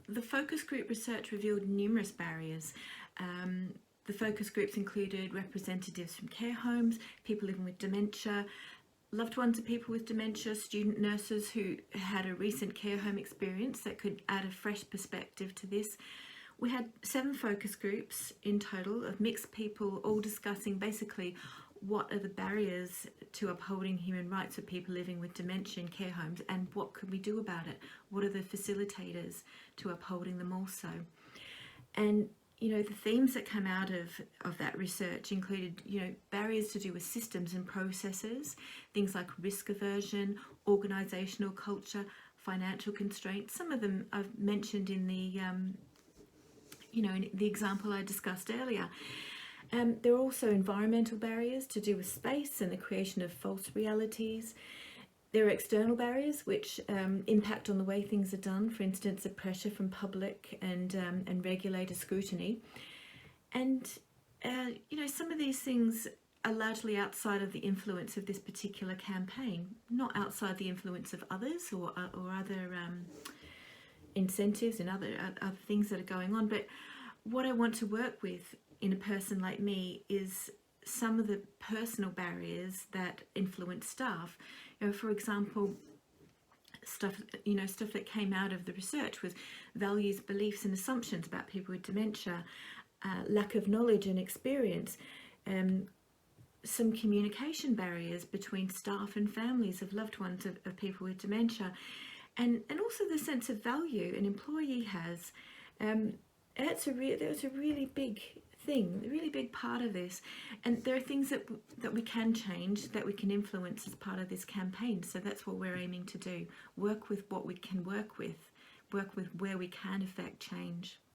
the focus group research revealed numerous barriers. The focus groups included representatives from care homes, people living with dementia, loved ones of people with dementia, student nurses who had a recent care home experience that could add a fresh perspective to this. We had 7 focus groups in total of mixed people, all discussing basically what are the barriers to upholding human rights for people living with dementia in care homes, and what could we do about it? What are the facilitators to upholding them also? And the themes that come out of that research included, barriers to do with systems and processes, things like risk aversion, organisational culture, financial constraints. Some of them I've mentioned in the, in the example I discussed earlier. There are also environmental barriers to do with space and the creation of false realities. There are external barriers which impact on the way things are done, for instance, the pressure from public and regulator scrutiny. And, some of these things are largely outside of the influence of this particular campaign, not outside the influence of others or other incentives and other things that are going on. But what I want to work with in a person like me is some of the personal barriers that influence staff. For example, stuff that came out of the research was values, beliefs and assumptions about people with dementia, lack of knowledge and experience, some communication barriers between staff and families of loved ones of people with dementia, and also the sense of value an employee has. That's a really big thing, a really big part of this, and there are things that we can change, that we can influence as part of this campaign. So that's what we're aiming to do: work with what we can work with where we can affect change.